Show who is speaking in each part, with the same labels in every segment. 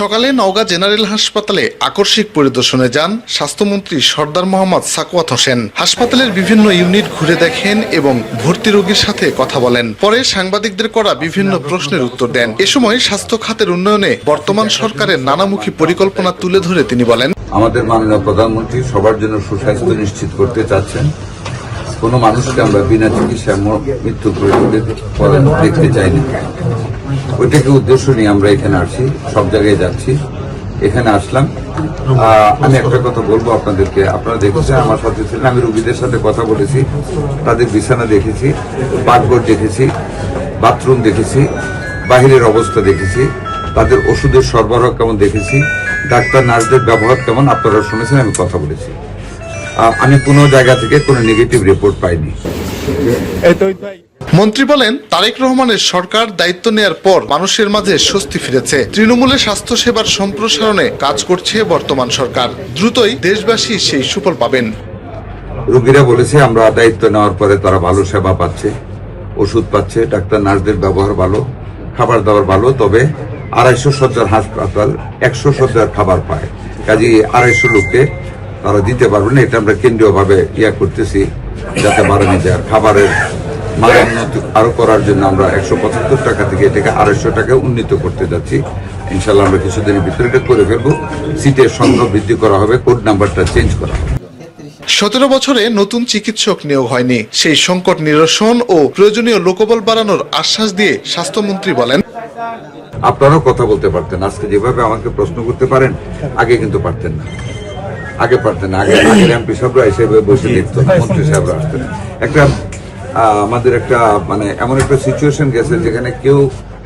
Speaker 1: সকালে নওগাঁ জেনারেল হাসপাতালে আকস্মিক পরিদর্শনে যান স্বাস্থ্যমন্ত্রী সরদার মোহাম্মদ সাখাওয়াত হোসেন। হাসপাতালের বিভিন্ন ইউনিট ঘুরে দেখেন এবং ভর্তি রোগীর সাথে কথা বলেন। পরে সাংবাদিকদের করা বিভিন্ন প্রশ্নের উত্তর দেন। এ সময় স্বাস্থ্য খাতের উন্নয়নে বর্তমান সরকারের নানামুখী পরিকল্পনা তুলে ধরে তিনি বলেন,
Speaker 2: আমাদের মাননীয় প্রধানমন্ত্রী সবার জন্য সুস্বাস্থ্য নিশ্চিত করতে চাচ্ছেন। কোনো মানুষকে আমরা বিনা চিকিৎসায় মৃত্যু দেখতে চাইনি। ওইটাকে উদ্দেশ্য নিয়ে আমরা এখানে আসছি, সব জায়গায় যাচ্ছি। এখানে আসলাম। আমি একটা কথা বলবো আপনাদেরকে, আপনারা দেখেছেন আমার সাথে ছিলেন, আমি রোগীদের সাথে কথা বলেছি, তাদের বিছানা দেখেছি, পাকঘর দেখেছি, বাথরুম দেখেছি, বাহিরের অবস্থা দেখেছি, তাদের ওষুধের সরবরাহ কেমন দেখেছি, ডাক্তার নার্সদের ব্যবহার কেমন আপনারা শুনেছেন। আমি কথা বলেছি, আমি কোনো জায়গা থেকে কোনো নেগেটিভ রিপোর্ট পাইনি।
Speaker 1: মন্ত্রী বলেন, তারেক রহমানের সরকার দায়িত্ব নেয়ার পর মানুষের মাঝে স্বস্তি ফিরেছে। তৃণমূলে স্বাস্থ্য সেবার সম্প্রসারণে কাজ করছে বর্তমান সরকার। দ্রুতই দেশবাসী সেই সুফল পাবেন।
Speaker 2: রোগীরা বলেছে আমরা দায়িত্ব নেওয়ার পরে তারা ভালো সেবা পাচ্ছে, ওষুধ পাচ্ছে, ডাক্তার নার্সদের ব্যবহার ভালো, খাবার দাবার ভালো। তবে 250 শয্যার হাসপাতাল 100 শয্যার খাবার পায়, কাজে 250 লোককে তারা দিতে পারবে না। এটা আমরা কেন্দ্রীয়ভাবে করতেছি যাতে বাড়ানো যায়। খাবারের মান উন্নত আরো করার জন্য আমরা 175 টাকা থেকে এটাকে 250 টাকায় উন্নীত করতে যাচ্ছি। ইনশাল্লাহ আমরা কিছুদিনের ভিতরে এটা করে ফেলবো। সিটের সংখ্যা বৃদ্ধি করা হবে, কোড নাম্বারটা চেঞ্জ করা হবে।
Speaker 1: 17 বছরে নতুন চিকিৎসক নিয়োগ হয়নি। সেই সংকট নিরসন ও প্রয়োজনীয় লোকবল বাড়ানোর আশ্বাস দিয়ে স্বাস্থ্যমন্ত্রী বলেন,
Speaker 2: আপনারাও কথা বলতে পারতেন। আজকে যেভাবে আমাকে প্রশ্ন করতে পারেন, আগে কিন্তু পারতেন না। আগে এমপি সাহেবরা এসে বসে দেখতেন, মন্ত্রী সাহেবরা আসতেন। আমাদের এমন একটা সিচুয়েশন গেছে যেখানে কেউ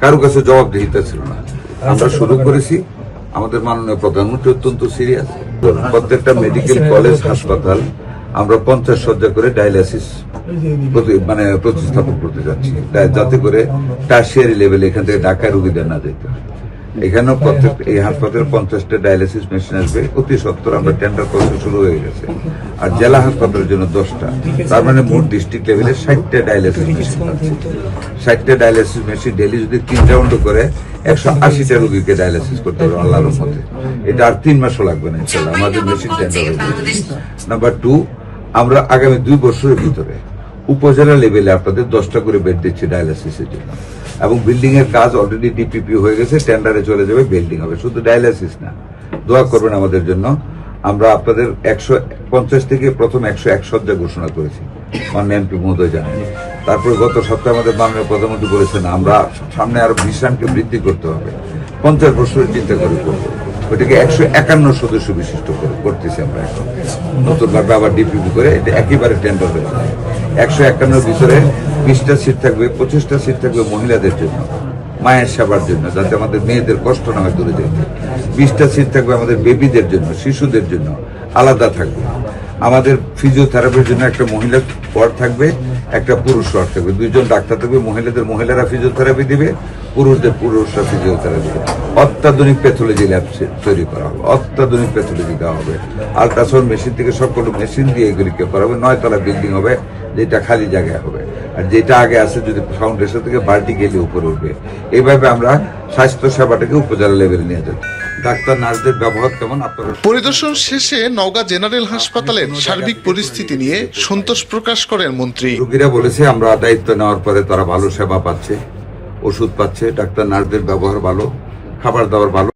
Speaker 2: কারো কাছে জবাবদিহিতা ছিল না। আমরা শুরু করেছি, আমাদের মাননীয় প্রধানমন্ত্রী অত্যন্ত সিরিয়াস। প্রত্যেকটা মেডিকেল কলেজ হাসপাতাল আমরা 50 শয্যা করে ডায়ালিসিস প্রতিস্থাপন করতে যাচ্ছি, যাতে করে টার্সিয়ারি লেভেলে এখান থেকে ঢাকায় রোগীদের না যেতে হয়। এখানেও এই হাসপাতালে 50টা ডায়ালিসিস মেশিন আসবে অতি সত্তর। আমরা টেন্ডার প্রসেস শুরু হয়ে গেছে। আর জেলা হাসপাতালের জন্য 10টা, তার মানে মোট ডিস্ট্রিক্ট লেভেলে 60টা ডায়ালিসিস মেশিন আছে। 60টা ডায়ালিসিস মেশিন ডেলি যদি 3 রাউন্ড করে 180টা রোগীকে ডায়ালিসিস করতে হবে আল্লাহর রহমতে। এটা আর 3 মাসও লাগবে না ইনশাআল্লাহ। আমাদের মেশিন টেন্ডার হয়ে যাবে। নাম্বার 2, আমরা আগামী 2 বছরের ভিতরে উপজেলা লেভেলে আপনাদের 10টা করে বেড দিচ্ছি ডায়ালিসিসের জন্য। এবং বিল্ডিং এর কাজ অলরেডি ডিপিপি হয়ে গেছে, টেন্ডারে চলে যাবে, বিল্ডিং হবে। শুধু ডায়ালিসিস না, দোয়া করবেন আমাদের জন্য। আমরা আপনাদের 150 থেকে প্রথম 101 শয্যা ঘোষণা করেছি, মাননীয় এমপি মহোদয় জানেন। তারপরে গত সপ্তাহে আমাদের মাননীয় প্রধানমন্ত্রী বলেছেন আমরা সামনে আরো মিশনকে বৃদ্ধি করতে হবে। 50 বছরের চিন্তা করে করবো, ওইটাকে 151 সদস্য বিশিষ্ট করতেছি আমরা এখন নতুন ভাবে আবার ডিপিপি করে। এটা একেবারে টেন্ডার হয়ে যাবে। 151 ভিতরে 20টা সিট থাকবে, 25টা সিট থাকবে মহিলাদের জন্য, মায়ের সেবার জন্য, যাতে আমাদের মেয়েদের কষ্ট না হয় দূরে যেতে। 20টা সিট থাকবে আমাদের বেবিদের জন্য, শিশুদের জন্য আলাদা থাকবে। আমাদের ফিজিওথেরাপির জন্য একটা মহিলা ওয়ার্ড থাকবে, একটা পুরুষ ওয়ার্ড থাকবে। 2 জন ডাক্তার থাকবে, মহিলারা ফিজিওথেরাপি দিবে, পুরুষরা ফিজিওথেরাপি দিবে। অত্যাধুনিক প্যাথোলজি ল্যাব তৈরি করা হবে, অত্যাধুনিক প্যাথোলজি দেওয়া হবে। আল্ট্রাসাউন্ড মেশিন থেকে সবকটা মেশিন দিয়ে এগুলিকে করা হবে। 9 তলা বিল্ডিং হবে, যেটা খালি জায়গায় হবে। আর যেটা আগে আছে যদি ফাউন্ডেশন থেকে ভার্টিক্যালি উপরে উঠবে। এইভাবে আমরা স্বাস্থ্য সেবাটাকে উপজেলা লেভেলে নিয়ে যাব। ডাক্তার নার্সদের ব্যবহার কেমন আপনারা।
Speaker 1: পরিদর্শন শেষে নওগাঁ জেনারেল হাসপাতালের সার্বিক পরিস্থিতি নিয়ে সন্তোষ প্রকাশ করেন মন্ত্রী।
Speaker 2: রোগীরা বলেছে আমরা দায়িত্ব নেওয়ার পরে তারা ভালো সেবা পাচ্ছে, ওষুধ পাচ্ছে, ডাক্তার নার্সদের ব্যবহার ভালো, খাবার দাবার ভালো।